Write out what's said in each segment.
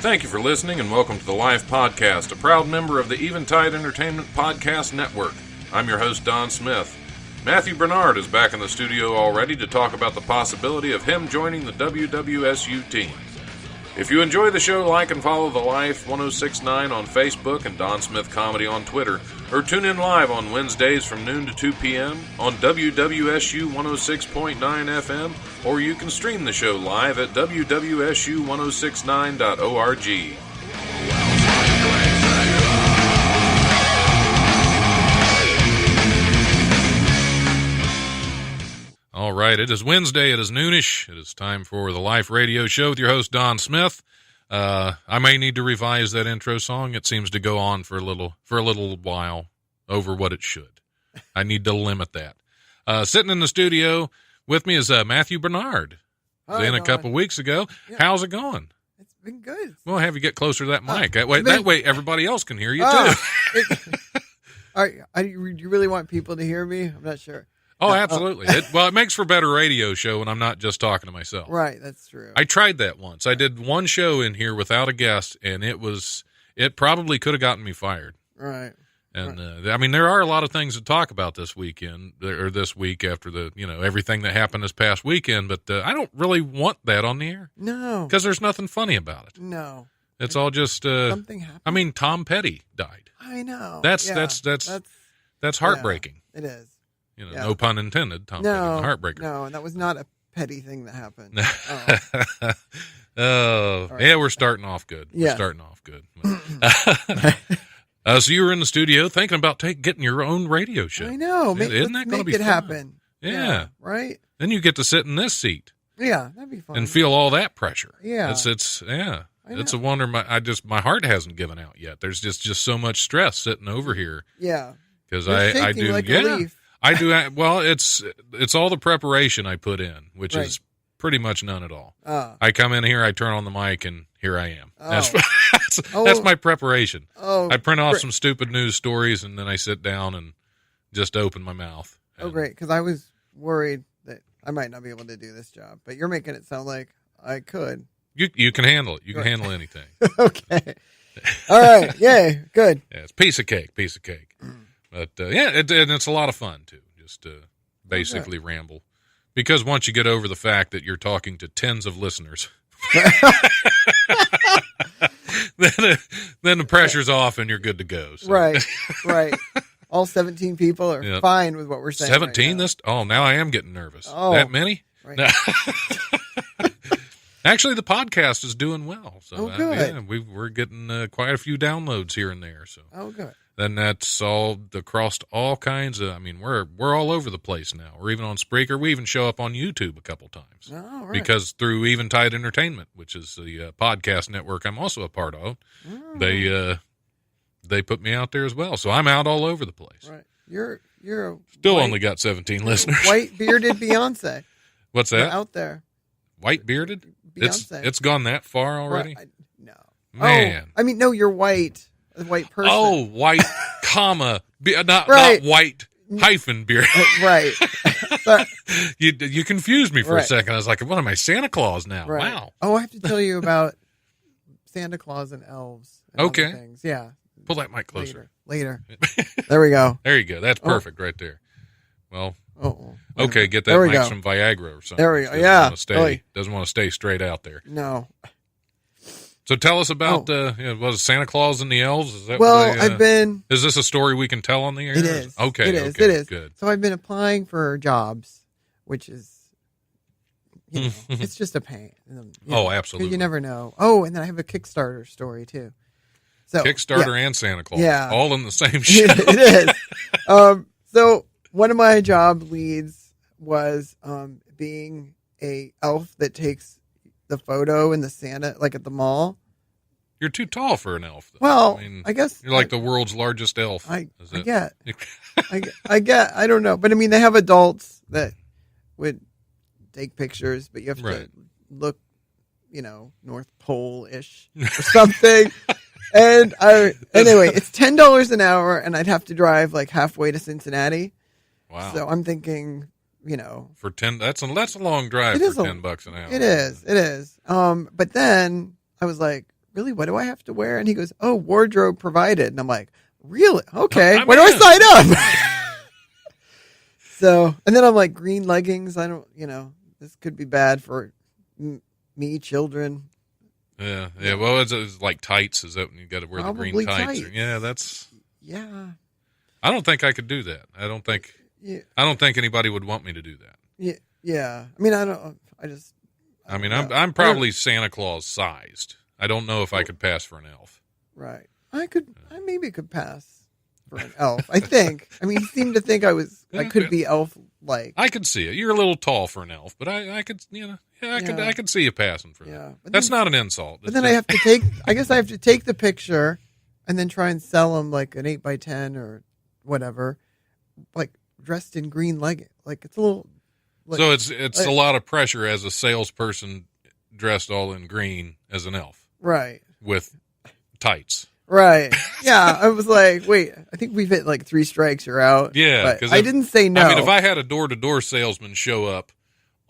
Thank you for listening and welcome to the Life Podcast, a proud member of the Eventide Entertainment Podcast Network. I'm your host, Don Smith. Matthew Bernard is back in the studio already to talk about the possibility of him joining the WWSU team. If you enjoy the show, like and follow The Life 1069 on Facebook and Don Smith Comedy on Twitter, or tune in live on Wednesdays from noon to 2 p.m. on WWSU 106.9 FM, or you can stream the show live at WWSU1069.org. All right, it is Wednesday, it is noonish, it is time for the Life Radio Show with your host, Don Smith. I may need to revise that intro song. It seems to go on for a little while over what it should. I need to limit that. Sitting in the studio with me is Matthew Bernard. Hi, in a Don. couple weeks ago. Yeah. How's it going? It's been good. Well, have you get closer to that mic. That way everybody else can hear you, too. Do you really want people to hear me? I'm not sure. Oh, absolutely. It makes for a better radio show when I'm not just talking to myself. Right, that's true. I tried that once. I did one show in here without a guest, and it probably could have gotten me fired. Right. And, there are a lot of things to talk about this weekend, or this week after everything that happened this past weekend, but I don't really want that on the air. No. Because there's nothing funny about it. No. It's all just, something happened. I mean, Tom Petty died. I know. That's heartbreaking. Yeah, it is. No pun intended. Tom Petty, the heartbreaker. No, and that was not a petty thing that happened. We're starting off good. Yeah. We're starting off good. So you were in the studio thinking about getting your own radio show. I know. Isn't that going to be fun? happen? Yeah. Right? Then you get to sit in this seat. Yeah, that'd be fun. And feel all that pressure. Yeah. It's a wonder. My heart hasn't given out yet. There's just so much stress sitting over here. Yeah. Because I do. Like a leaf. I do. Well, it's all the preparation I put in, which is pretty much none at all. I come in here, I turn on the mic, and here I am. That's my preparation. I print off some stupid news stories, and then I sit down and just open my mouth. Great, because I was worried that I might not be able to do this job, but you're making it sound like I could. You can handle it. You can handle anything. Okay. All right. Yay. Good. Yeah, it's piece of cake. But, it's a lot of fun, too, just to basically ramble. Because once you get over the fact that you're talking to tens of listeners, then the pressure's off and you're good to go. So. Right. All 17 people are fine with what we're saying. 17? Now I am getting nervous. Oh, that many? Right. No. Actually, the podcast is doing well. So good. We're getting quite a few downloads here and there. So. Good. Then that's all across all kinds of. We're all over the place now. We're even on Spreaker. We even show up on YouTube a couple times. Oh, right. Because through Eventide Entertainment, which is the podcast network I'm also a part of, they put me out there as well. So I'm out all over the place. Right. You're still only got 17 listeners. White bearded Beyonce. What's that? You're out there. White bearded? Beyonce. It's gone that far already. Right. No. Man. No, you're white. A white person. Oh, white, comma, not white hyphen beard. Right. You confused me for a second. I was like, what am I, Santa Claus now? Right. Wow. Oh, I have to tell you about Santa Claus and elves. And okay. other things. Yeah. Pull that mic closer. Later. There we go. There you go. That's perfect right there. Well, okay, get that mic some Viagra or something. There we go. Yeah. Doesn't want to stay straight out there. No. So tell us about was Santa Claus and the elves? Is that I've been. Is this a story we can tell on the air? It is. Okay. It is. Good. So I've been applying for jobs, which is, it's just a pain. Absolutely. You never know. Oh, and then I have a Kickstarter story too. So Kickstarter and Santa Claus, all in the same show. It is. So one of my job leads was being a elf that takes the photo in the Santa, like at the mall. You're too tall for an elf, though. Well, I guess you're like the world's largest elf. I get. I don't know, but they have adults that would take pictures, but you have to look, North Pole-ish or something. And anyway, it's $10 an hour, and I'd have to drive like halfway to Cincinnati. Wow. So I'm thinking, for 10, that's a long drive for $10 an hour. It is. But then I was like, really, what do I have to wear? And he goes, oh, wardrobe provided. And I'm like, really? Okay. I'm Where do I in. sign up? So, and then I'm like, green leggings. I don't, this could be bad for me, children. Yeah. Well, it's like tights. Is that when you got to wear Probably the green tights? tights. Yeah, that's. Yeah. I don't think I could do that. I don't think anybody would want me to do that. Yeah. I mean, I'm probably Santa Claus sized. I don't know if I could pass for an elf. Right. I maybe could pass for an elf. I think. I mean, he seemed to think I could be elf-like. I could see it. You're a little tall for an elf, but I could, I could see you passing for that. Yeah. That's not an insult. But then I have to take the picture and then try and sell them like an 8x10 or whatever, like dressed in green leggings. Like it's a little. Like, so it's a lot of pressure as a salesperson dressed all in green as an elf. Right. With tights. Right. Yeah. I was like, wait, I think we've hit like 3 strikes. You're out. Yeah. Because I didn't say no. I mean, if I had a door-to-door salesman show up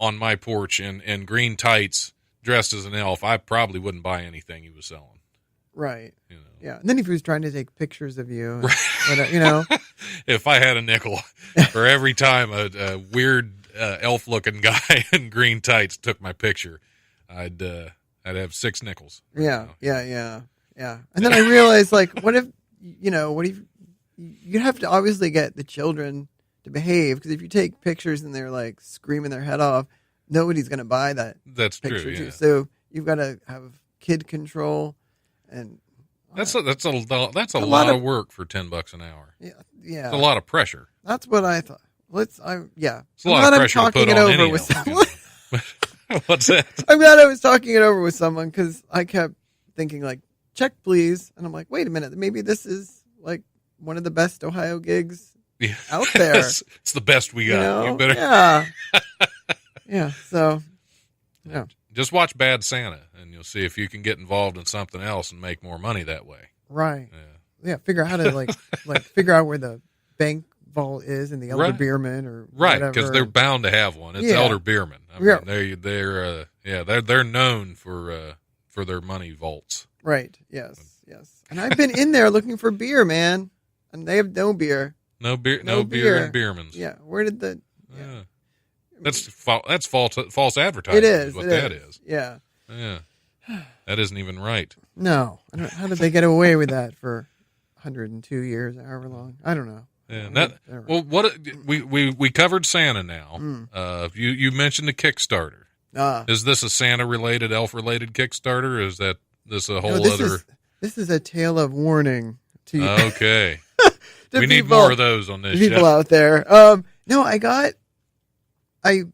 on my porch in green tights dressed as an elf, I probably wouldn't buy anything he was selling. Right. Yeah. And then if he was trying to take pictures of you, if I had a nickel for every time a weird elf-looking guy in green tights took my picture, I'd have 6 nickels. Yeah. And then I realized, like, what if you have to obviously get the children to behave, because if you take pictures and they're like screaming their head off, nobody's going to buy that. That's picture true. Yeah. Too. So you've got to have kid control, and that's a lot of work for $10 an hour. Yeah. It's a lot of pressure. That's what I thought. It's a lot of pressure to put on any elf. What's that? I'm glad I was talking it over with someone, because I kept thinking like, check please, and I'm like, wait a minute, maybe this is like one of the best Ohio gigs out there. It's the best we got. You better. Yeah. So, yeah. Just watch Bad Santa, and you'll see if you can get involved in something else and make more money that way. Right. Yeah. Figure out how to like figure out where the bank vault is in the Elder Beerman or whatever. Because they're bound to have one. It's Elder Beerman. I mean, they're known for their money vaults. Right. Yes. And I've been in there looking for beer, man, and they have no beer. No beer in Beerman's. Yeah. Where did the? Yeah. That's false advertising. It is. That is. Yeah. Yeah. That isn't even right. No. How did they get away with that for 102 years, however long? I don't know. Yeah. We covered Santa now. You mentioned the Kickstarter. Is this a Santa-related, elf-related Kickstarter? Or is this a whole other? This is a tale of warning to you. Okay. We need more of those on this people show. Out there. No, I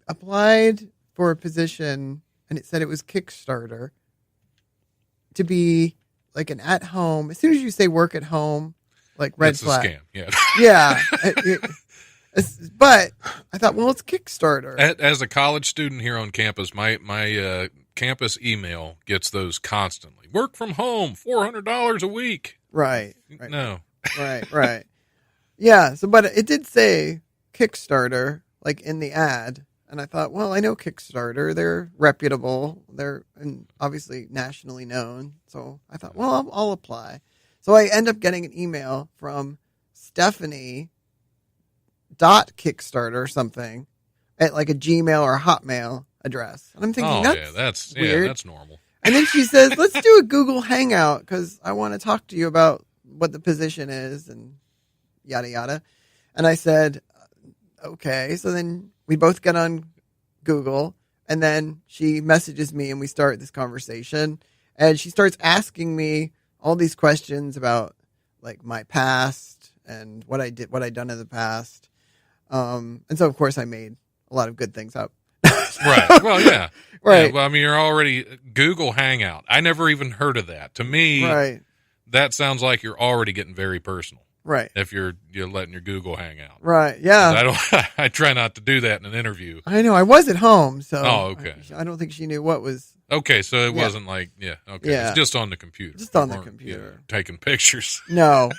applied for a position, and it said it was Kickstarter to be like an at-home. As soon as you say work at home, like red flag. It's a scam. Yeah. Yeah. But I thought, well, it's Kickstarter. As a college student here on campus, my campus email gets those constantly. Work from home, $400 a week. Right. No. Right. Yeah. So, but it did say Kickstarter, like in the ad, and I thought, well, I know Kickstarter. They're reputable. They're obviously nationally known. So I thought, well, I'll apply. So I end up getting an email from Stephanie .Kickstarter or something at like a Gmail or a Hotmail address, and I'm thinking, that's weird. That's normal. And then she says, let's do a Google Hangout because I want to talk to you about what the position is and yada yada. And I said, okay. So then we both get on Google, and then she messages me and we start this conversation, and she starts asking me all these questions about like my past and what I'd done in the past. And so of course I made a lot of good things up. Right. Well, yeah. Right. Yeah, well, I mean, you're already Google Hangout. I never even heard of that. To me, that sounds like you're already getting very personal. Right. If you're letting your Google hang out. Right. Yeah. I try not to do that in an interview. I know. I was at home, so. Oh, okay. I don't think she knew what was. Okay, so it wasn't like, okay. Yeah. It's just on the computer. Just on the computer. Taking pictures. No.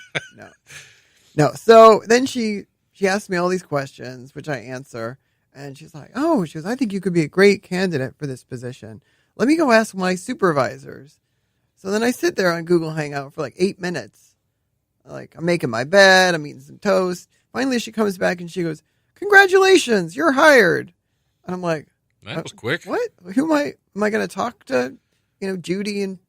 So then she asked me all these questions, which I answer. And she's like, I think you could be a great candidate for this position. Let me go ask my supervisors. So then I sit there on Google Hangout for like 8 minutes. Like, I'm making my bed. I'm eating some toast. Finally, she comes back and she goes, "Congratulations, you're hired." And I'm like, that was quick. What? Who am I going to talk to? Judy and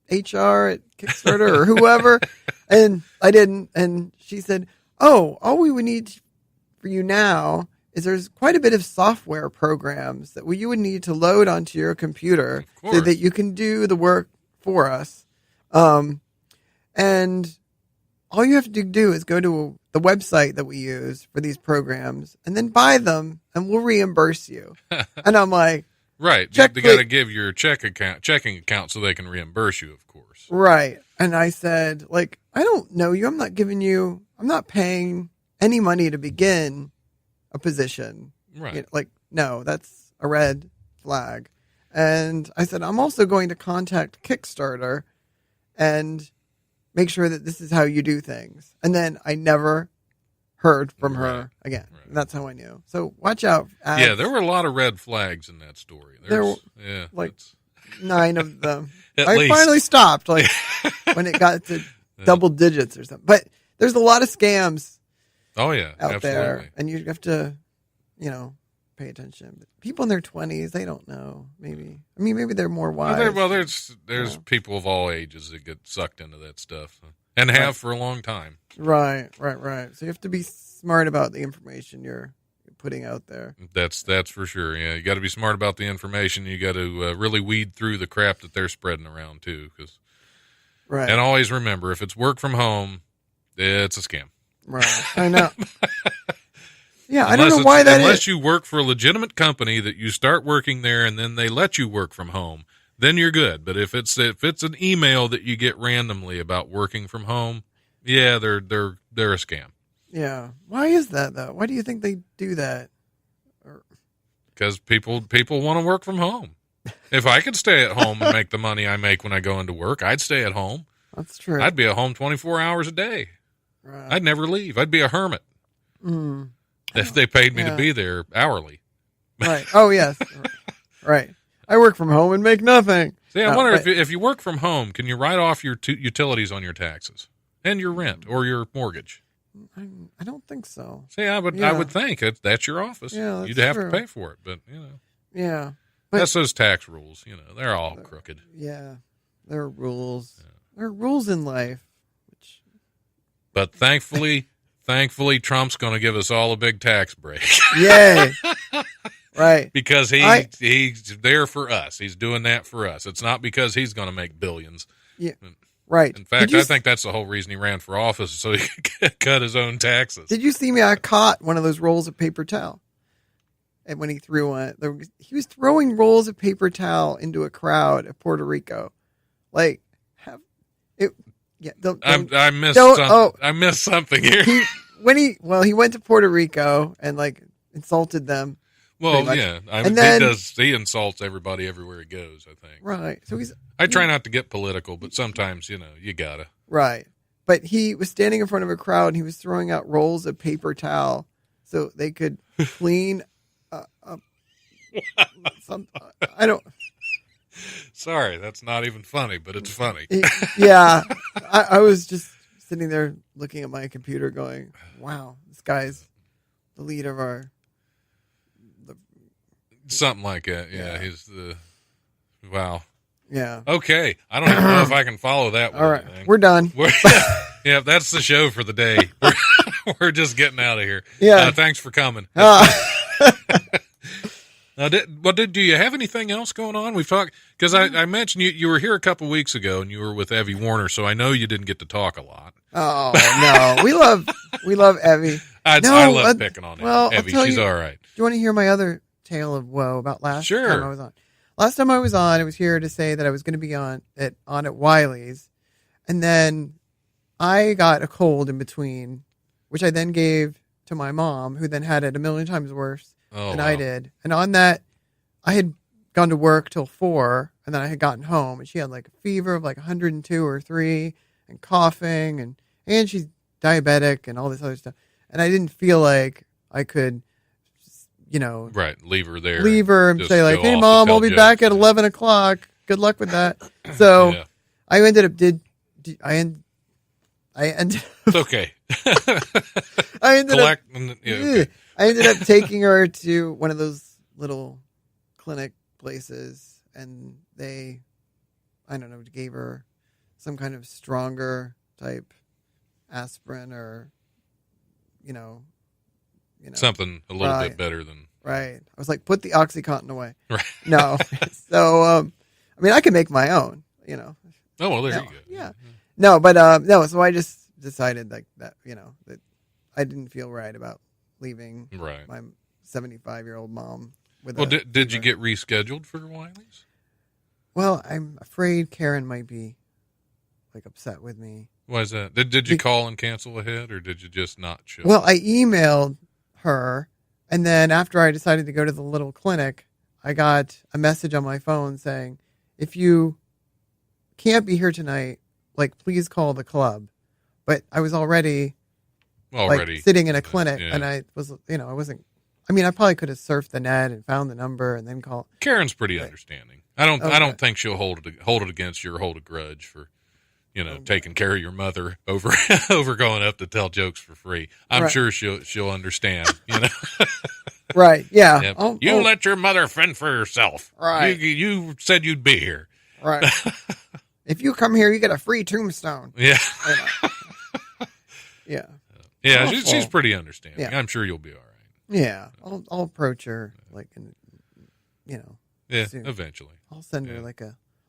HR at Kickstarter or whoever? And I didn't. And she said, "Oh, all we would need for you now is there's quite a bit of software programs that you would need to load onto your computer so that you can do the work for us. And all you have to do is go to the website that we use for these programs and then buy them and we'll reimburse you." And I'm like, right. They got to give your checking account so they can reimburse you, of course. Right. And I said, like, I don't know you. I'm not paying any money to begin a position. Right. No, that's a red flag. And I said, I'm also going to contact Kickstarter and make sure that this is how you do things. And then I never heard from her again. Right. That's how I knew. So watch out. Yeah, there were a lot of red flags in that story. There were 9 of them. I least. Finally stopped when it got to double digits or something. But there's a lot of scams. Oh yeah, out absolutely. there, and you have to, pay attention. But people in their 20s, they don't know. Maybe they're more wise. Well, there's people of all ages that get sucked into that stuff and have for a long time. Right. So you have to be smart about the information you're putting out there. That's for sure. Yeah, you got to be smart about the information. You got to really weed through the crap that they're spreading around too. Right. And always remember, if it's work from home, it's a scam. Right. I know. Yeah, I don't know why that is. Unless you work for a legitimate company that you start working there and then they let you work from home, then you're good. But if it's an email that you get randomly about working from home, yeah, they're a scam. Yeah. Why is that though? Why do you think they do that? Because people want to work from home. If I could stay at home and make the money I make when I go into work, I'd stay at home. That's true. I'd be at home 24 hours a day. Right. I'd never leave. I'd be a hermit. If they paid me to be there hourly. Right. Oh, yes. Right. I work from home and make nothing. See, I wonder if you work from home, can you write off your utilities on your taxes and your rent or your mortgage? I don't think so. See, I would think that's your office. Yeah, you'd have to pay for it, but Yeah. But that's those tax rules. They're all crooked. Yeah. There are rules. Yeah. There are rules in life. But thankfully, Trump's going to give us all a big tax break. Yay. Right. Because he's there for us. He's doing that for us. It's not because he's going to make billions. Yeah. Right. In fact, I think that's the whole reason he ran for office, so he could cut his own taxes. Did you see me? I caught one of those rolls of paper towel. And when he threw one, he was throwing rolls of paper towel into a crowd at Puerto Rico. Like, yeah, I missed something. Oh, I missed something here. He went to Puerto Rico and insulted them. Well, yeah, he insults everybody everywhere he goes, I think. Right. So I try not to get political, but sometimes you gotta. Right. But he was standing in front of a crowd and he was throwing out rolls of paper towel so they could clean up some. I don't. Sorry, that's not even funny, but it's funny. Yeah. I was just sitting there looking at my computer going, wow, this guy's the leader of our... Something like that, yeah. He's the... Wow. Yeah. Okay, I don't even know if I can follow that one. All right, we're done. Yeah, that's the show for the day. We're just getting out of here. Yeah. Thanks for coming. Now, do you have anything else going on? We've talked, because I mentioned you were here a couple weeks ago and you were with Evie Warner, so I know you didn't get to talk a lot. Oh, no. We love Evie. I love picking on Evie. She's all right. Do you want to hear my other tale of woe about last time I was on? Last time I was here to say that I was going to be on at Wiley's, and then I got a cold in between, which I then gave to my mom, who then had it a million times worse than I did. And on that, I had gone to work till 4, and then I had gotten home, and she had a fever of 102 or 3, and coughing, and she's diabetic and all this other stuff. And I didn't feel like I could, right, leave her there. Leave her and say hey, Mom, I'll be back at 11 o'clock. Good luck with that. So I ended up It's okay. I ended up Okay. I ended up taking her to one of those little clinic places, and they, I don't know, gave her some kind of stronger type aspirin or, you know, Something a little right. bit better than. Right. I was like, put the OxyContin away. Right. No. So, I mean, I can make my own, you know. Oh, well, there No, you go. yeah. No, but no, so I just decided like that, you know, that I didn't feel right about leaving my 75-year-old mom with Well, did you get rescheduled for Wiley's? Well, I'm afraid Karen might be like upset with me. Why is that? Did you call and cancel ahead, or did you just not show? Well, I emailed her, and then after I decided to go to the little clinic, I got a message on my phone saying, if you can't be here tonight, like, please call the club. But I was already like, sitting in a clinic, and I was, you know, I wasn't, I mean, I probably could have surfed the net and found the number and then called. Karen's pretty understanding. I don't think she'll hold it against you or hold a grudge for, you know, taking care of your mother over going up to tell jokes for free. I'm sure she'll understand, you know. Right. Yeah. Yep. Let your mother fend for herself. Right. You said you'd be here. Right. If you come here, you get a free tombstone. Yeah. Yeah. Yeah. She's pretty understanding. Yeah. I'm sure you'll be all right. Yeah. I'll approach her like, you know. Yeah. Soon. Eventually. I'll send her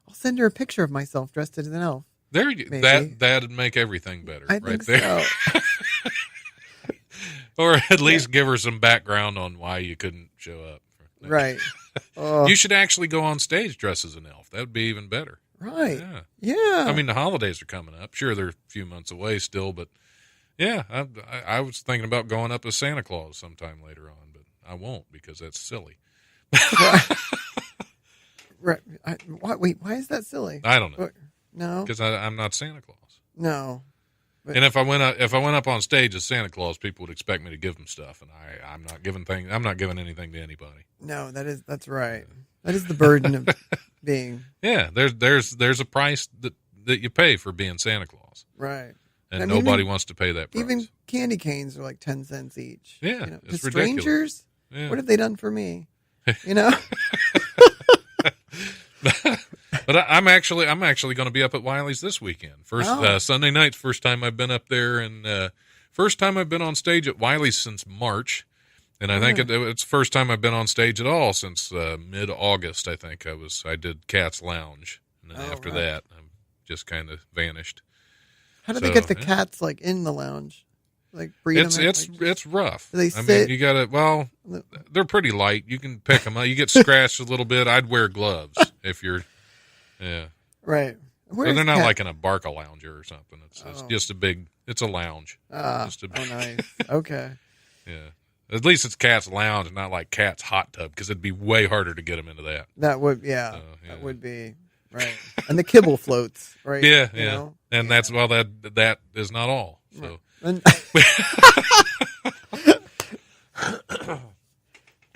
I'll send her a picture of myself dressed as an elf. There you go. That'd make everything better. I right think there. So. Or at least give her some background on why you couldn't show up. Right. You should actually go on stage dressed as an elf. That would be even better. Right. Yeah. I mean, the holidays are coming up. Sure, they're a few months away still, but yeah, I was thinking about going up as Santa Claus sometime later on, but I won't because that's silly. Right. Wait, why is that silly? I don't know. No. Because I'm not Santa Claus. No. But, and if I went up on stage as Santa Claus, people would expect me to give them stuff, and I'm not giving anything to anybody. No, that's right. That is the burden of being. Yeah, there's a price that you pay for being Santa Claus. Right. And nobody wants to pay that price. Even candy canes are like 10 cents each. Yeah, you know, it's to ridiculous. Strangers, yeah. What have they done for me? You know. But I'm actually going to be up at Wiley's this weekend. Sunday night's first time I've been up there, and first time I've been on stage at Wiley's since March, and I think it's the first time I've been on stage at all since mid-August. I think I did Cat's Lounge, and then after that, I've just kind of vanished. How do they get the cats like in the lounge? Like breed them? It's rough. Do they I sit? mean, you gotta. Well, they're pretty light. You can pick them up. You get scratched a little bit. I'd wear gloves if you're. Yeah. Right. But they're not like in a Barca lounger or something. It's just a big. It's a lounge. Nice. Okay. Yeah. At least it's Cat's Lounge, not like Cat's Hot Tub, because it'd be way harder to get them into that. That would, that would be right. And the kibble floats, right? Yeah, you know? And that's that is not all. So. And,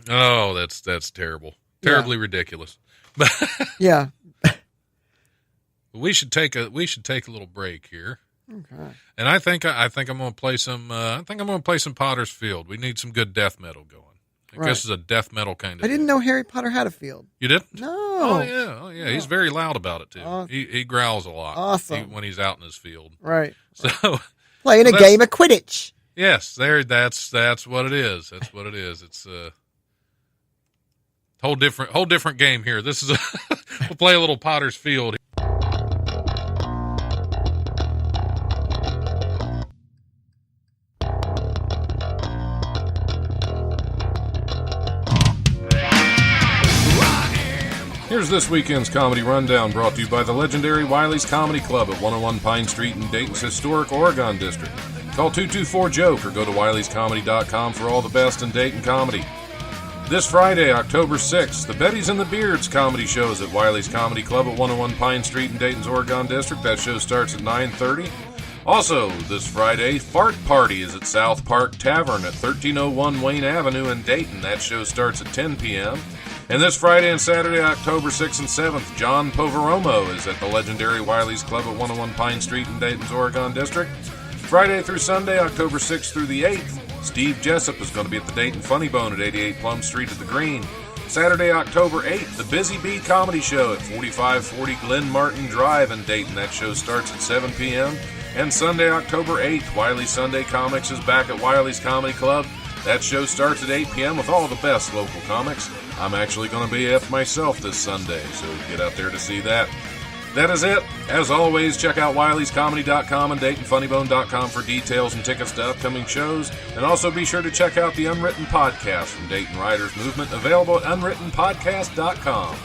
oh, that's terrible. Terribly ridiculous. Yeah. We should take a little break here. Okay. And I think I'm going to play some. I think I'm going to play some Potter's Field. We need some good death metal going. I guess this is a death metal kind of. I didn't know Harry Potter had a field. You didn't? No. Oh yeah. He's very loud about it too. He growls a lot. Awesome. When he's out in his field. Right. So playing a game of Quidditch. Yes, that's what it is. That's what it is. It's a whole different game here. This is we'll play a little Potter's Field. Here's this weekend's comedy rundown brought to you by the legendary Wiley's Comedy Club at 101 Pine Street in Dayton's historic Oregon District. Call 224-JOKE or go to wileyscomedy.com for all the best in Dayton comedy. This Friday, October 6th, the Betties and the Beards comedy show is at Wiley's Comedy Club at 101 Pine Street in Dayton's Oregon District. That show starts at 9:30. Also, this Friday, Fart Party is at South Park Tavern at 1301 Wayne Avenue in Dayton. That show starts at 10 p.m. And this Friday and Saturday, October 6th and 7th, John Poveromo is at the legendary Wiley's Club at 101 Pine Street in Dayton's Oregon District. Friday through Sunday, October 6th through the 8th, Steve Jessup is going to be at the Dayton Funny Bone at 88 Plum Street at the Green. Saturday, October 8th, the Busy Bee Comedy Show at 4540 Glen Martin Drive in Dayton. That show starts at 7 p.m. And Sunday, October 8th, Wiley Sunday Comics is back at Wiley's Comedy Club. That show starts at 8 p.m. with all the best local comics. I'm actually going to be at myself this Sunday, so get out there to see that. That is it. As always, check out Wiley'sComedy.com and DaytonFunnyBone.com for details and tickets to upcoming shows. And also be sure to check out the Unwritten Podcast from Dayton Writers Movement, available at UnwrittenPodcast.com.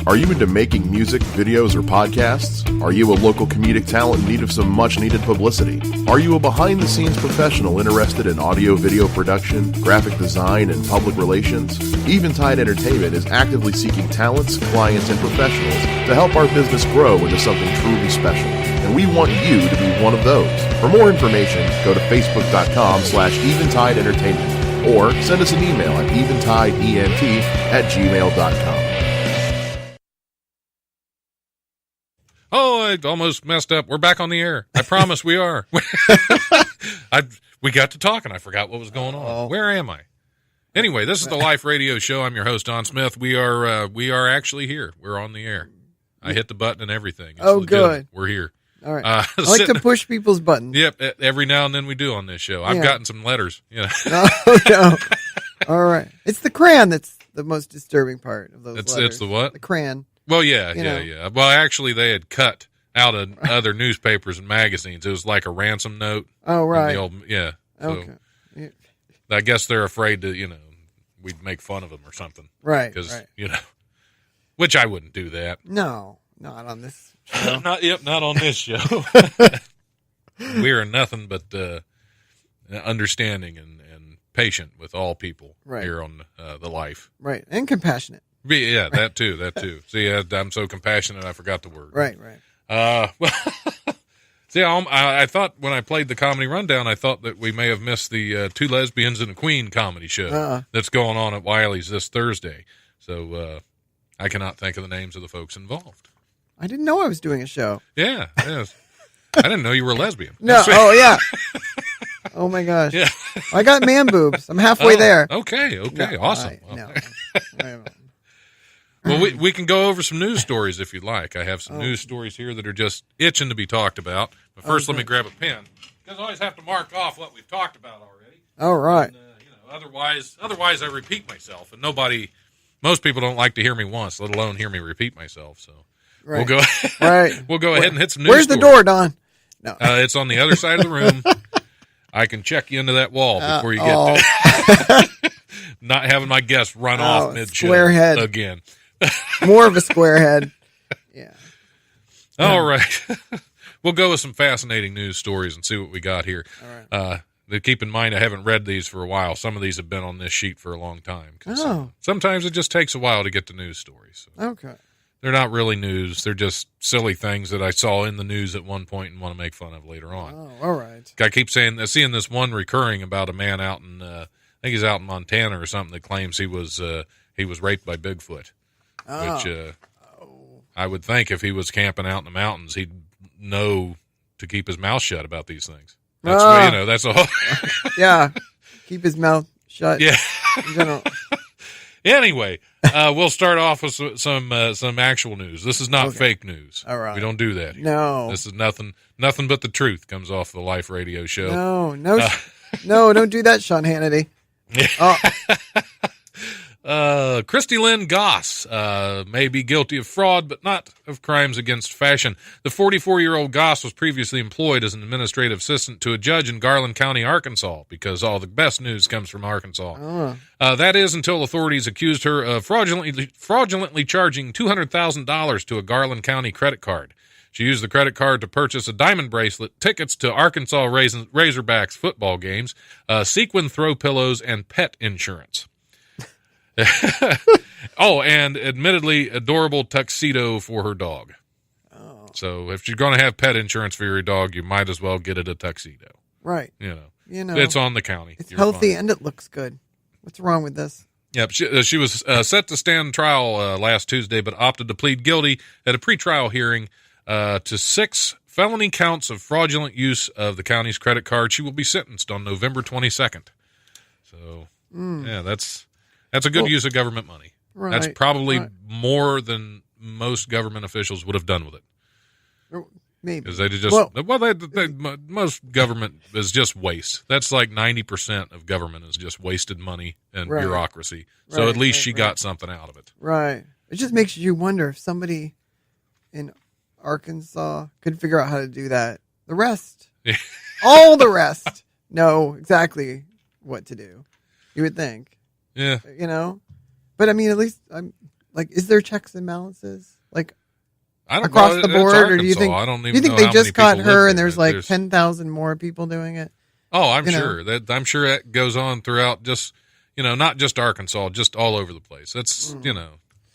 Are you into making music, videos, or podcasts? Are you a local comedic talent in need of some much-needed publicity? Are you a behind-the-scenes professional interested in audio-video production, graphic design, and public relations? Eventide Entertainment is actively seeking talents, clients, and professionals to help our business grow into something truly special. And we want you to be one of those. For more information, go to facebook.com/Eventide Entertainment or send us an email at eventideent@gmail.com. Oh, I almost messed up. We're back on the air. I promise we are. We got to talking. I forgot what was going on. Where am I? Anyway, this is the Life Radio Show. I'm your host, Don Smith. We are actually here. We're on the air. I hit the button and everything. It's legit. Good. We're here. All right. I like to push people's buttons. Yep. Every now and then we do on this show. I've gotten some letters. No. All right. It's the crayon that's the most disturbing part of those letters. It's the what? The crayon. Well, yeah. Well, actually, they had cut out of other newspapers and magazines. It was like a ransom note. Oh, right. So, okay. I guess they're afraid to, we'd make fun of them or something. Right. Because, which I wouldn't do that. No, not on this show. not on this show. We are nothing but understanding and patient with all people here on the Life. Right. And compassionate. Yeah, that too. See, I'm so compassionate, I forgot the word. Right. See, I thought when I played the comedy rundown, I thought that we may have missed the Two Lesbians and a Queen comedy show that's going on at Wiley's this Thursday. So I cannot think of the names of the folks involved. I didn't know I was doing a show. Yeah. I didn't know you were a lesbian. No. Oh, yeah. Oh, my gosh. Yeah. I got man boobs. I'm halfway there. Okay. No, Awesome. No. Well, we can go over some news stories if you'd like. I have some news stories here that are just itching to be talked about. But first, let me grab a pen, because I always have to mark off what we've talked about already. All right. And, otherwise I repeat myself, and most people don't like to hear me once, let alone hear me repeat myself. So we'll go. We'll go ahead and hit some news. Where's the door, Don? No, it's on the other side of the room. I can check you into that wall before you get there. Not having my guests run off mid-show squarehead again. More of a square head. Yeah. All right. We'll go with some fascinating news stories and see what we got here. All right. Keep in mind, I haven't read these for a while. Some of these have been on this sheet for a long time. Oh. Sometimes it just takes a while to get to news stories. So Okay. they're not really news. They're just silly things that I saw in the news at one point and want to make fun of later on. Oh, all right. I keep seeing this one recurring about a man out in, I think he's out in Montana or something, that claims he was raped by Bigfoot. Which I would think if he was camping out in the mountains, he'd know to keep his mouth shut about these things. That's that's a whole yeah. Keep his mouth shut. Yeah. In general. Anyway, we'll start off with some actual news. This is not fake news. All right. We don't do that here. No. This is nothing but the truth comes off the Life Radio Show. No, don't do that, Sean Hannity. Christie Lynn Goss may be guilty of fraud, but not of crimes against fashion. The 44-year-old Goss was previously employed as an administrative assistant to a judge in Garland County, Arkansas, because all the best news comes from Arkansas. That is until authorities accused her of fraudulently charging $200,000 to a Garland County credit card. She used the credit card to purchase a diamond bracelet, tickets to Arkansas Razorbacks football games, sequin throw pillows, and pet insurance. Oh, and admittedly, adorable tuxedo for her dog. Oh. So if you're going to have pet insurance for your dog, you might as well get it a tuxedo. Right. You know, You it's on the county. It's You're healthy fine. and it looks good. What's wrong with this? Yep, she was set to stand trial last Tuesday, but opted to plead guilty at a pretrial hearing to 6 felony counts of fraudulent use of the county's credit card. She will be sentenced on November 22nd. So, yeah, that's a good use of government money. Right, That's probably more than most government officials would have done with it. Maybe. Because they just most government is just waste. That's like 90% of government is just wasted money and bureaucracy. So at least she got something out of it. Right. It just makes you wonder if somebody in Arkansas could figure out how to do that. The rest, all the rest, know exactly what to do. You would think. Yeah. You know? But I mean, at least I'm like, is there checks and balances? Like, I don't across know. the board, Arkansas. or do you think? I don't even do you think know they how just many caught people her live and there. there's like 10,000 more people doing it? Oh, I'm You know? sure I'm sure that goes on throughout. Just not just Arkansas, just all over the place. That's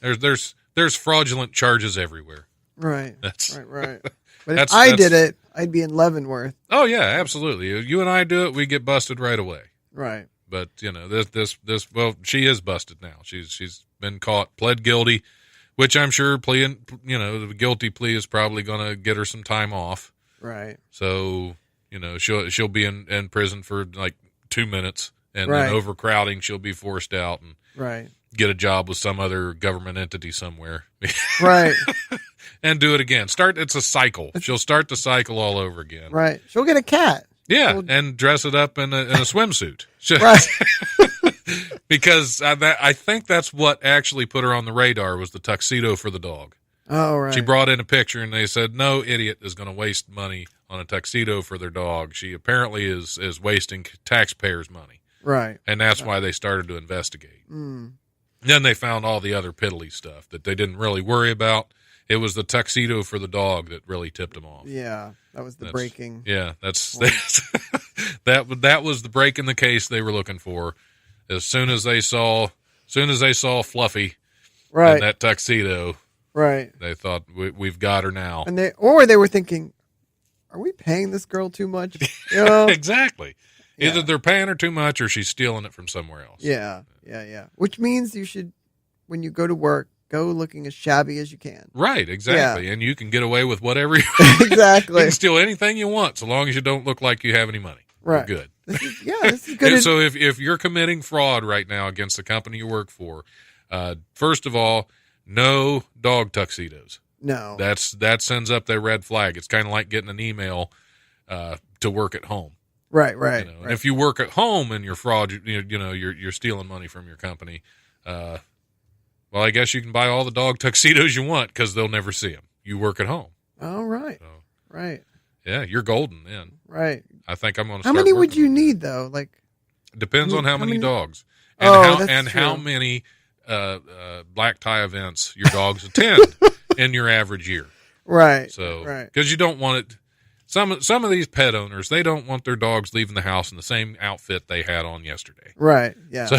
there's fraudulent charges everywhere. Right. That's right. But if I did it, I'd be in Leavenworth. Oh yeah, absolutely. If you and I do it, we get busted right away. Right. But this well, she is busted now. She's been caught, pled guilty, which I'm sure the guilty plea is probably going to get her some time off. Right. So, she'll be in prison for like 2 minutes, and Right. then overcrowding, she'll be forced out and Right. get a job with some other government entity somewhere. Right. And do it again. It's a cycle. She'll start the cycle all over again. Right. She'll get a cat. Yeah, and dress it up in a swimsuit. Right. Because I think that's what actually put her on the radar was the tuxedo for the dog. Oh, right. She brought in a picture, and they said, no idiot is going to waste money on a tuxedo for their dog. She apparently is wasting taxpayers' money. Right. And that's why they started to investigate. Then they found all the other piddly stuff that they didn't really worry about. It was the tuxedo for the dog that really tipped them off. Yeah, that was the breaking. Yeah, that was the break in the case they were looking for. As soon as they saw Fluffy in that tuxedo, right, they thought we've got her now. And they were thinking, are we paying this girl too much? Exactly. Yeah. Either they're paying her too much or she's stealing it from somewhere else. Yeah. Which means you should, when you go to work, go looking as shabby as you can. Right, exactly. Yeah. And you can get away with whatever you Exactly. You can steal anything you want so long as you don't look like you have any money. Right. You're good. This is good. So if you're committing fraud right now against the company you work for, first of all, no dog tuxedos. No. That sends up their red flag. It's kind of like getting an email to work at home. Right. And if you work at home and you're fraud, you're stealing money from your company. Well, I guess you can buy all the dog tuxedos you want because they'll never see them. You work at home. Oh, right. So, right. Yeah, you're golden then. Right. I think I'm going to start. How many would you need, though? Like, depends on how many dogs and true. how many black tie events your dogs attend in your average year. Right. So, right. Because you don't want it. Some of these pet owners, they don't want their dogs leaving the house in the same outfit they had on yesterday. Right. Yeah. So,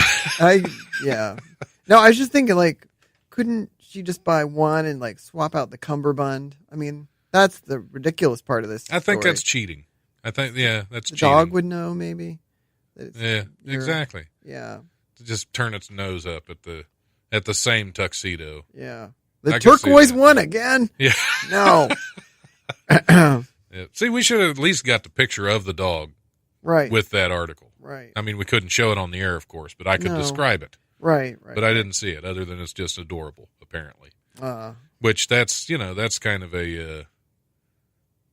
yeah. No, I was just thinking, like, couldn't she just buy one and like swap out the cummerbund? I mean, that's the ridiculous part of this. I think that's cheating. I think, that's the cheating. Dog would know, maybe. Yeah, exactly. Yeah. To just turn its nose up at the same tuxedo. Yeah. The turquoise one again? Yeah. No. Yeah. See, we should have at least got the picture of the dog. Right. With that article. Right. I mean, we couldn't show it on the air, of course, but I could describe it. Right. But I didn't see it, other than it's just adorable, apparently. Which that's kind of a,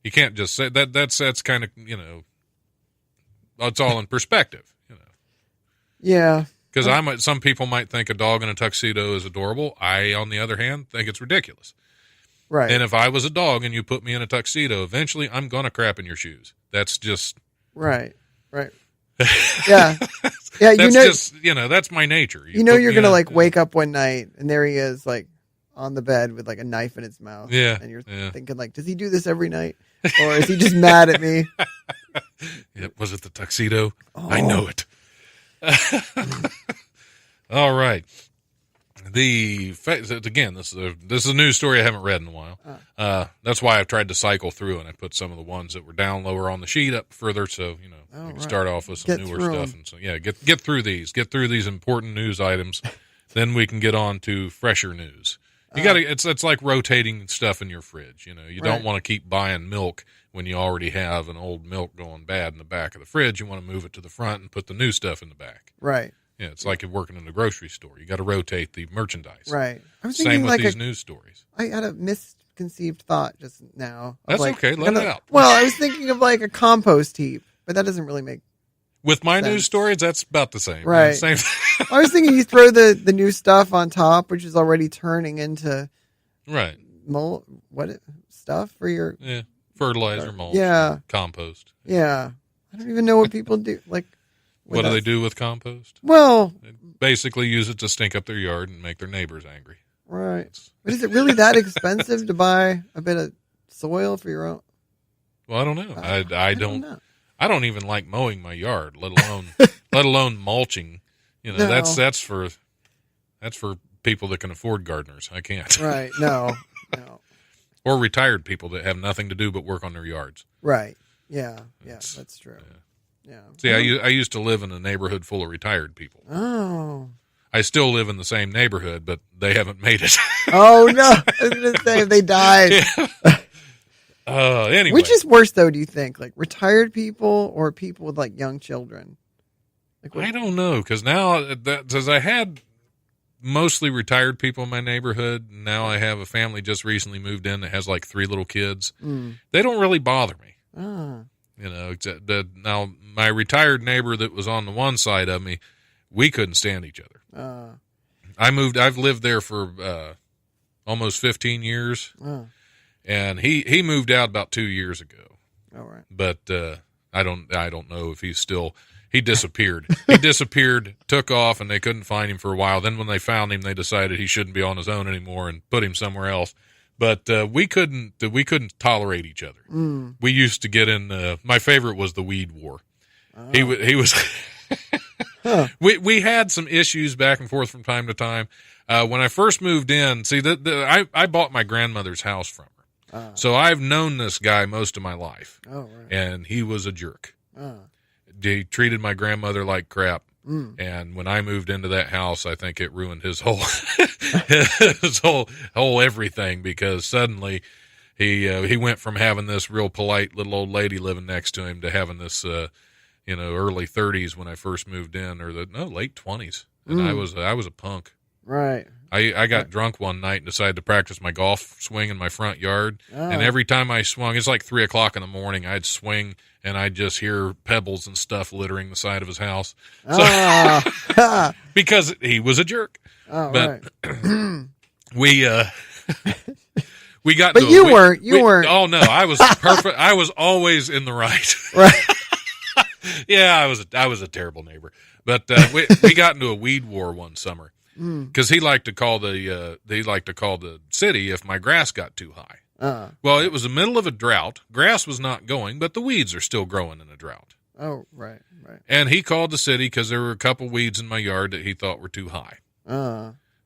you can't just say that. That's kind of, it's all in perspective, Yeah. Because some people might think a dog in a tuxedo is adorable. I, on the other hand, think it's ridiculous. Right. And if I was a dog and you put me in a tuxedo, eventually I'm going to crap in your shoes. That's just. Right. Yeah. Yeah. That's that's my nature. You're going to like wake up one night and there he is like on the bed with like a knife in his mouth. Yeah. And you're thinking like, does he do this every night? Or is he just mad at me? Was it the tuxedo? Oh. I know it. All right. Again, this is a news story I haven't read in a while. That's why I've tried to cycle through, and I put some of the ones that were down lower on the sheet up further, so you can start off with some newer stuff. And so get through these important news items, then we can get on to fresher news. You got to. It's like rotating stuff in your fridge. You don't want to keep buying milk when you already have an old milk going bad in the back of the fridge. You want to move it to the front and put the new stuff in the back. Right. Yeah, it's like you're working in a grocery store. You got to rotate the merchandise. Right. I was Same with these news stories. I had a misconceived thought just now. That's okay. Let it out. Well, I was thinking of like a compost heap, but that doesn't really make With my sense. news stories, that's about the same. Right. Same. I was thinking you throw the new stuff on top, which is already turning into Right. Stuff for your fertilizer, mulch, compost. Yeah. I don't even know what people do. Like, what do they do with compost? Well, They basically use it to stink up their yard and make their neighbors angry. right. But is it really that expensive to buy a bit of soil for your own? Well, I don't know. I don't know. I don't even like mowing my yard, let alone mulching. No. That's for people that can afford gardeners. I can't. Right. No. Or retired people that have nothing to do but work on their yards. Right. Yeah. Yeah. That's true. Yeah. See, I used to live in a neighborhood full of retired people. Oh. I still live in the same neighborhood, but they haven't made it. Oh no! I was gonna say if they died. Anyway, Which is worse, though? Do you think, like retired people or people with like young children? Like, I don't know, because now because I had mostly retired people in my neighborhood. Now I have a family just recently moved in that has like 3 little kids. They don't really bother me. Except that now my retired neighbor that was on the one side of me, we couldn't stand each other. I've lived there for almost 15 years, and he moved out about 2 years ago. All right, but I don't know if he disappeared. He disappeared, took off, and they couldn't find him for a while. Then when they found him, they decided he shouldn't be on his own anymore and put him somewhere else. But we couldn't tolerate each other. We used to get in. My favorite was the weed war. He was. We had some issues back and forth from time to time. When I first moved in, see I bought my grandmother's house from her, so I've known this guy most of my life. Oh, right. And he was a jerk. He treated my grandmother like crap. And when I moved into that house, I think it ruined his whole whole everything, because suddenly he went from having this real polite little old lady living next to him to having this early 30s when I first moved in, or late 20s, and I was a punk. Right. I got drunk one night and decided to practice my golf swing in my front yard, and every time I swung, it's like 3:00 in the morning, I'd swing and I'd just hear pebbles and stuff littering the side of his house. So, because he was a jerk. Oh, but right. we got. But you weren't. Oh no, I was perfect. I was always in the right. Right. Yeah, I was a terrible neighbor. But we got into a weed war one summer because he liked to call the city if my grass got too high. Well, it was the middle of a drought. Grass was not going, but the weeds are still growing in a drought. Oh, right. And he called the city because there were a couple weeds in my yard that he thought were too high.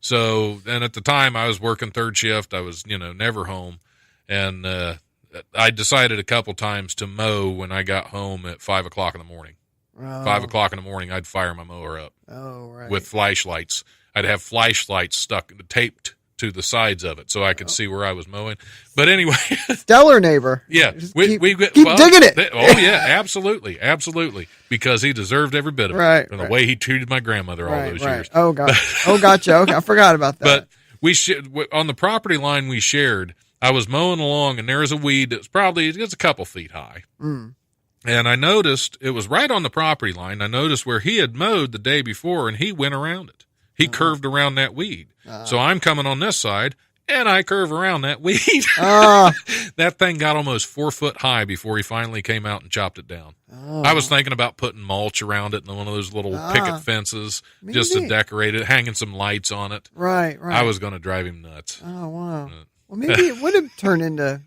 So, and at the time I was working third shift. I was, never home. And I decided a couple times to mow when I got home at 5:00 in the morning. 5:00 in the morning, I'd fire my mower up. Oh, right. With flashlights. I'd have flashlights taped to the sides of it so I could see where I was mowing. But anyway. Stellar neighbor. Yeah. Keep digging it. Oh, yeah, absolutely. Absolutely. Because he deserved every bit of it. From the way he treated my grandmother all those years. Oh, God. Gotcha. Okay, I forgot about that. But on the property line we shared, I was mowing along, and there was a weed that's it's a couple feet high. And I noticed it was right on the property line. I noticed where he had mowed the day before, and he went around it. He curved around that weed. So I'm coming on this side, and I curve around that weed. That thing got almost 4 foot high before he finally came out and chopped it down. I was thinking about putting mulch around it and one of those little picket fences just to decorate it, hanging some lights on it. Right. I was going to drive him nuts. Oh, wow. Well, maybe it would have turned into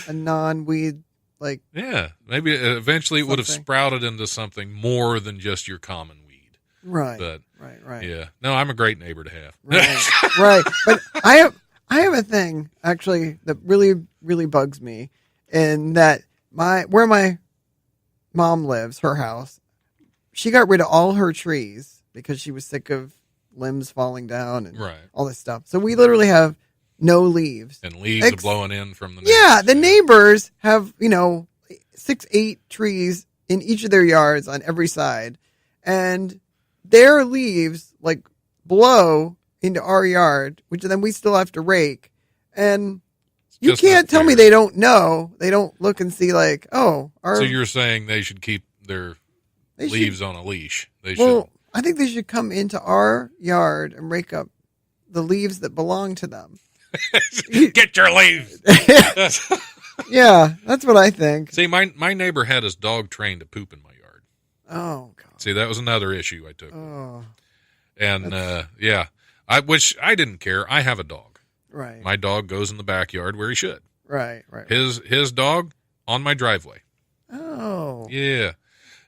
a non-weed, maybe eventually it would have sprouted into something more than just your common weed. Right. But Right. Yeah. No, I'm a great neighbor to have. Right. Right. But I have a thing actually that really, really bugs me, in that where my mom lives, her house, she got rid of all her trees because she was sick of limbs falling down and all this stuff. So we literally have no leaves. And leaves are blowing in from the neighbors. Yeah, the neighbors have, 6-8 trees in each of their yards on every side. And their leaves blow into our yard, which then we still have to rake. And you can't tell me they don't know. They don't look and see so you're saying they should keep their leaves on a leash. I think they should come into our yard and rake up the leaves that belong to them. Get your leaves. Yeah, that's what I think. See, my neighbor had his dog trained to poop in my yard. Oh, God. See, that was another issue I took. Oh. And, which I didn't care. I have a dog. Right. My dog goes in the backyard where he should. Right. His dog on my driveway. Oh. Yeah.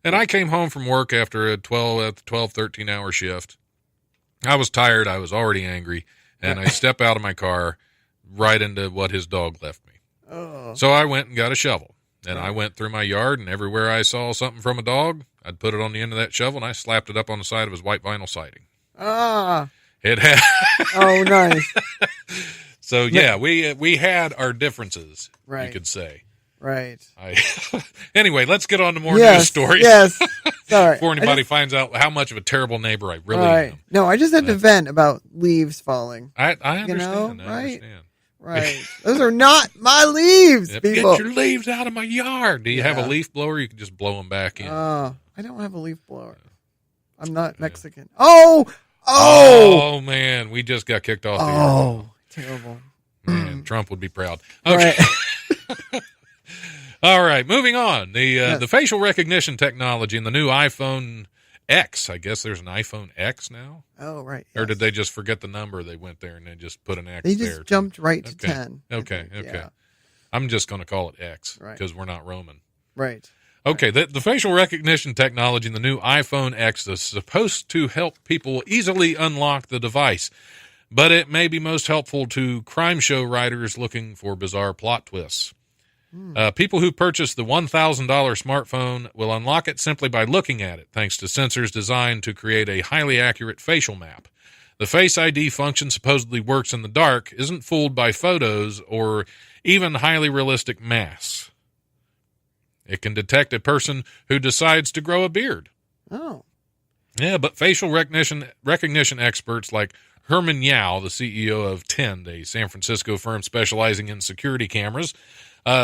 And I came home from work after a 12, 13-hour shift. I was tired. I was already angry. And I step out of my car right into what his dog left me. Oh. So I went and got a shovel. And I went through my yard, and everywhere I saw something from a dog, I'd put it on the end of that shovel, and I slapped it up on the side of his white vinyl siding. Ah. It had. Oh, nice. So, yeah, we had our differences, you could say. Right. Anyway, let's get on to more news stories. Yes. Sorry. Before anybody finds out how much of a terrible neighbor I really am. No, I just had to vent about leaves falling. I understand. I right? understand. Right. Those are not my leaves, people. Get your leaves out of my yard. Do you have a leaf blower? You can just blow them back in. I don't have a leaf blower. I'm not Mexican. Oh, man. We just got kicked off the air. Oh, terrible. Man, Trump would be proud. Okay. Right. All right, moving on. The facial recognition technology in the new iPhone X. I guess there's an iPhone X now. Oh, right. Yes. Or did they just forget the number? They went there and they just put an X there. there. They just jumped right to 10. Okay. Yeah. I'm just going to call it X because we're not Roman. Right. Okay, the facial recognition technology in the new iPhone X is supposed to help people easily unlock the device, but it may be most helpful to crime show writers looking for bizarre plot twists. People who purchase the $1,000 smartphone will unlock it simply by looking at it, thanks to sensors designed to create a highly accurate facial map. The Face ID function supposedly works in the dark, isn't fooled by photos or even highly realistic masks. It can detect a person who decides to grow a beard. Oh. Yeah, but facial recognition experts like Herman Yao, the CEO of Tend, a San Francisco firm specializing in security cameras,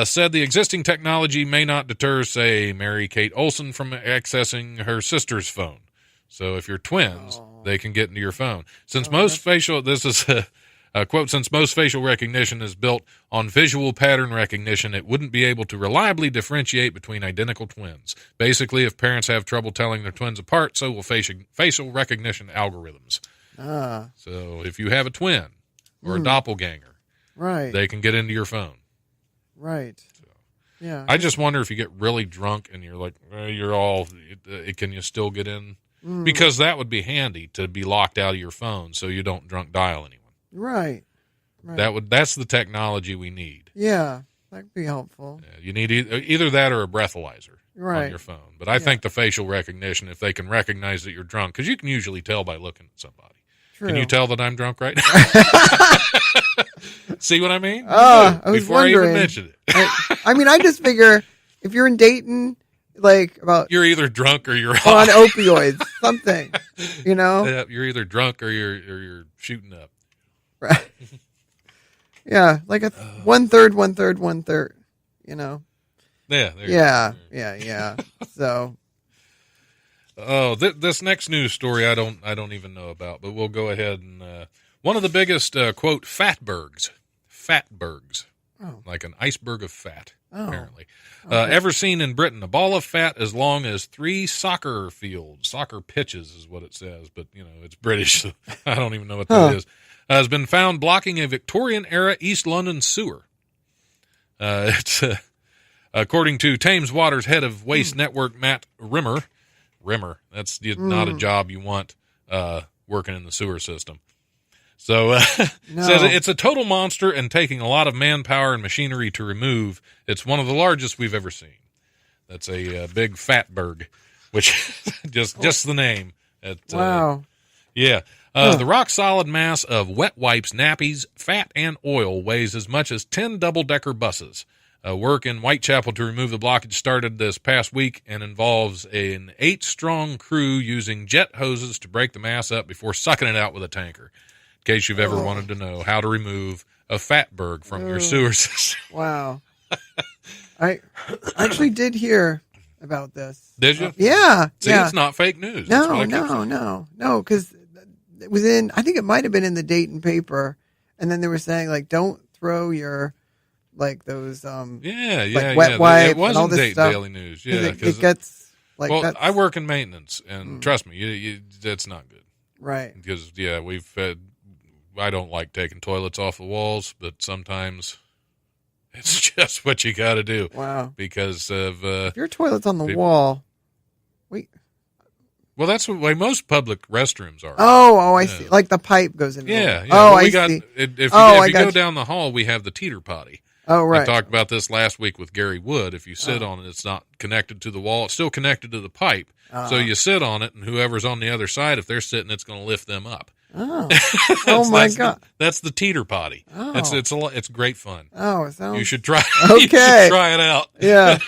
said the existing technology may not deter, say, Mary Kate Olsen from accessing her sister's phone. So if you're twins, they can get into your phone. Since most facial recognition is built on visual pattern recognition, it wouldn't be able to reliably differentiate between identical twins. Basically, if parents have trouble telling their twins apart, so will facial recognition algorithms. So if you have a twin or a doppelganger, they can get into your phone. Right. So, yeah. I just wonder if you get really drunk and you're like, can you still get in? Because that would be handy to be locked out of your phone so you don't drunk dial anyone. Right. That's the technology we need. Yeah, that'd be helpful. Yeah, you need either that or a breathalyzer on your phone. But I think the facial recognition, if they can recognize that you're drunk, because you can usually tell by looking at somebody. True. Can you tell that I'm drunk right now? See what I mean? I was Before wondering. I even mentioned it. I just figure if you're in Dayton, you're either drunk or you're on opioids, something, Yeah, you're either drunk or you're shooting up. Right. Yeah, like a 1/3, 1/3, 1/3. Yeah. Yeah. So. This next news story I don't even know about, but we'll go ahead and one of the biggest quote Fatbergs, like an iceberg of fat, apparently, ever seen in Britain. A ball of fat as long as 3 soccer pitches is what it says, but it's British, so I don't even know what that is. Has been found blocking a Victorian-era East London sewer. It's according to Thames Water's head of Waste Network, Matt Rimmer, that's not a job you want working in the sewer system. So No. says it's a total monster and taking a lot of manpower and machinery to remove. It's one of the largest we've ever seen. That's a big Fatberg, which just the name. Wow. Yeah. The rock-solid mass of wet wipes, nappies, fat, and oil weighs as much as 10 double-decker buses. Work in Whitechapel to remove the blockage started this past week and involves an 8-strong crew using jet hoses to break the mass up before sucking it out with a tanker. In case you've ever wanted to know how to remove a Fatberg from your sewer system. Wow. I actually did hear about this. Did you? Yeah. See, yeah. it's not fake news. That's what I keep saying. No, because it was in, I think it might have been in the Dayton paper, and then they were saying, like, don't throw your, like, those, wet wipes It was and all in this Dayton stuff. Daily News. Yeah, it gets, like, well, I work in maintenance, and trust me, it's not good. Right. Because, I don't like taking toilets off the walls, but sometimes it's just what you got to do. Wow. Because of... if your toilet's on the wall, well, that's the way most public restrooms are. I see. Like the pipe goes in. Yeah. Oh, I see. If you go you. down the hall, we have the teeter potty. Oh, right. I talked about this last week with Gary Wood. If you sit on it, it's not connected to the wall. It's still connected to the pipe. So you sit on it, and whoever's on the other side, if they're sitting, it's going to lift them up. Oh, oh my God! That's the teeter potty. Oh. It's great fun. Oh, it sounds... You should try. Okay. You should try it out. Yeah.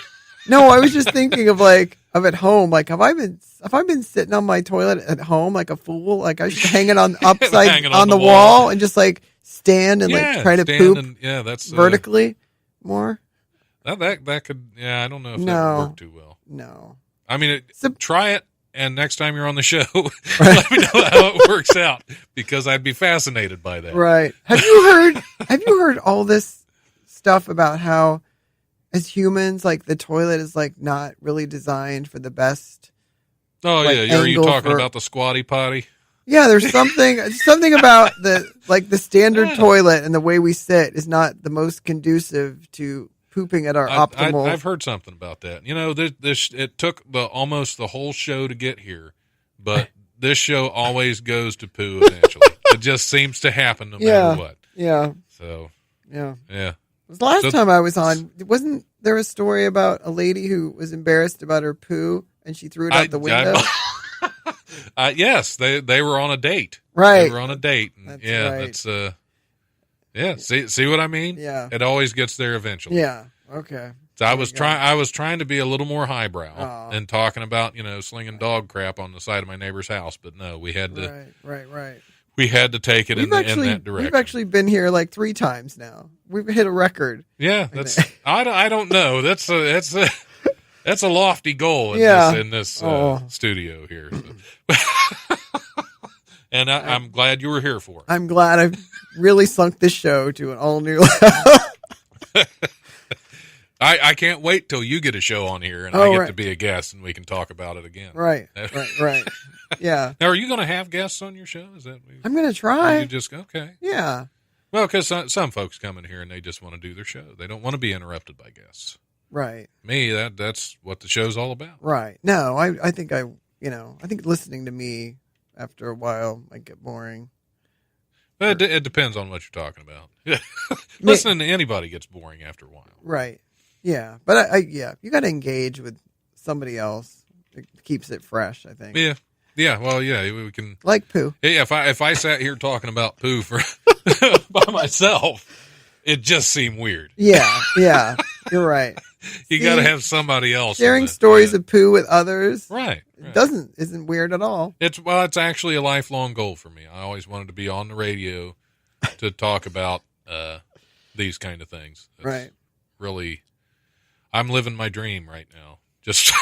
No, I was just thinking of at home. Like, have I been sitting on my toilet at home like a fool? Like I should hang it on upside Hanging on the wall and just like stand and try to poop that's vertically more. That could I don't know if that would work too well. No. I mean, try it. And next time you're on the show, let me know how it works out because I'd be fascinated by that. Right. Have you heard all this stuff about how as humans, like the toilet is like not really designed for the best? Oh yeah. Are you talking about the squatty potty? Yeah, there's something about the standard toilet and the way we sit is not the most conducive to pooping at our optimal. I've heard something about that. You know, it took almost the whole show to get here, but this show always goes to poo eventually. It just seems to happen no matter what. Yeah. So. Yeah. Yeah. It was the last time I was on. Wasn't there a story about a lady who was embarrassed about her poo and she threw it out the window? Yes, they were on a date. Right. They were on a date. And That's right. See what I mean? Yeah. It always gets there eventually. Yeah. Okay. So I was trying to be a little more highbrow and talking about, slinging dog crap on the side of my neighbor's house, but no, we had to Right. We had to take it in that direction. We've actually been here like 3 times now. We've hit a record. Yeah, I don't know. That's a lofty goal in this studio here. So. And I'm glad you were here for it. I'm glad I've really sunk this show to an all new level. I can't wait till you get a show on here and I get to be a guest and we can talk about it again. Right. Yeah. Now, are you going to have guests on your show? I'm going to try. You just okay? Yeah. Well, because some folks come in here and they just want to do their show. They don't want to be interrupted by guests. Right. Me, that's what the show's all about. Right. No, I think I think listening to me after a while might get boring. It depends on what you're talking about. Listening to anybody gets boring after a while. Right. Yeah. But you got to engage with somebody else. It keeps it fresh, I think. Yeah. Yeah. Well, yeah, we can. Like poo. Yeah. If I sat here talking about poo by myself, it just seemed weird. Yeah. Yeah. You're right. You got to have somebody else. Sharing stories of poo with others. Right. Isn't weird at all. It's actually a lifelong goal for me. I always wanted to be on the radio to talk about these kind of things. Right. Really, I'm living my dream right now. Just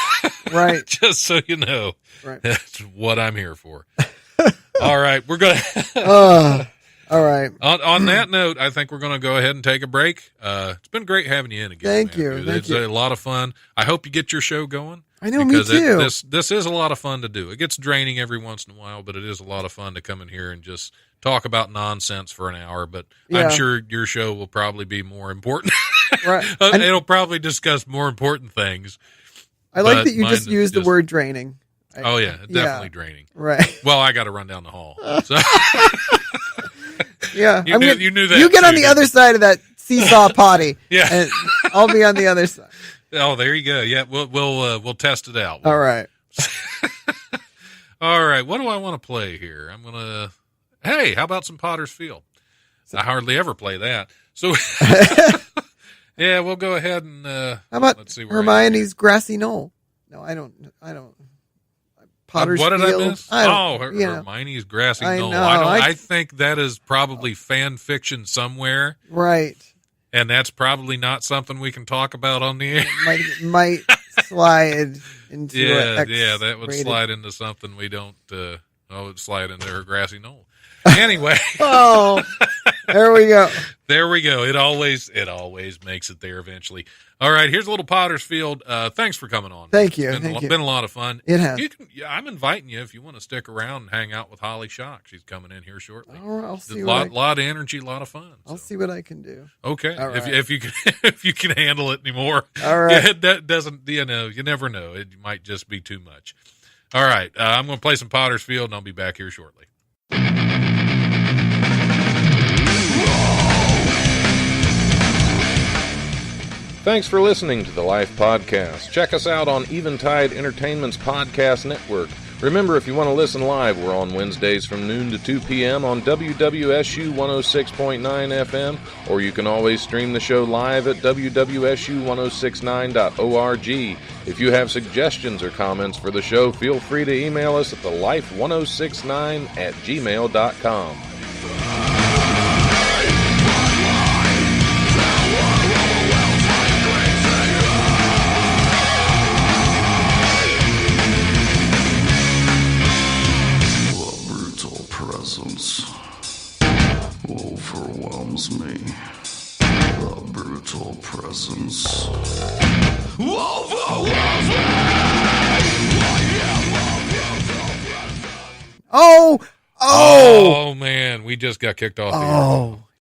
right. Just so you know, right. That's what I'm here for. All right, we're gonna. All right. On that note, I think we're going to go ahead and take a break. It's been great having you in again. Thank you. It's a lot of fun. I hope you get your show going. I know, me too. This is a lot of fun to do. It gets draining every once in a while, but it is a lot of fun to come in here and just talk about nonsense for an hour. But I'm sure your show will probably be more important. Right. It'll probably discuss more important things. I like that you just used the word draining. Oh yeah, definitely draining. Right. Well, I got to run down the hall. So. Yeah, you knew that. You get on the other side of that seesaw potty. Yeah, and I'll be on the other side. Oh, there you go. Yeah, we'll test it out. All right. All right. What do I want to play here? I'm gonna. Hey, how about some Potter's Field? I hardly ever play that. So. Yeah, we'll go ahead and. How about let's see where Hermione's grassy knoll? No, I don't. Potter's what did Field. I miss? Hermione's grassy knoll. I think that is probably fan fiction somewhere. Right. And that's probably not something we can talk about on the air. Might slide into that would slide into something we don't. It would slide into her grassy knoll. Anyway. Oh, there we go. There we go. It always makes it there eventually. All right, here's a little Potter's Field. Thanks for coming on. Thank you. It's been a lot of fun. It has. I'm inviting you if you want to stick around and hang out with Holly Shock. She's coming in here shortly. All right, I'll see. A lot of energy, a lot of fun. I'll see what I can do. Okay, right. if you can handle it anymore. All right. Yeah, that doesn't. You never know. It might just be too much. All right, I'm going to play some Potter's Field, and I'll be back here shortly. Thanks for listening to the Life Podcast. Check us out on Eventide Entertainment's podcast network. Remember, if you want to listen live, we're on Wednesdays from noon to 2 p.m. on WWSU 106.9 FM, or you can always stream the show live at wwsu1069.org. If you have suggestions or comments for the show, feel free to email us at thelife1069@gmail.com. Overwhelms me. The brutal presence overwhelms me. Oh, Oh man, we just got kicked off the air.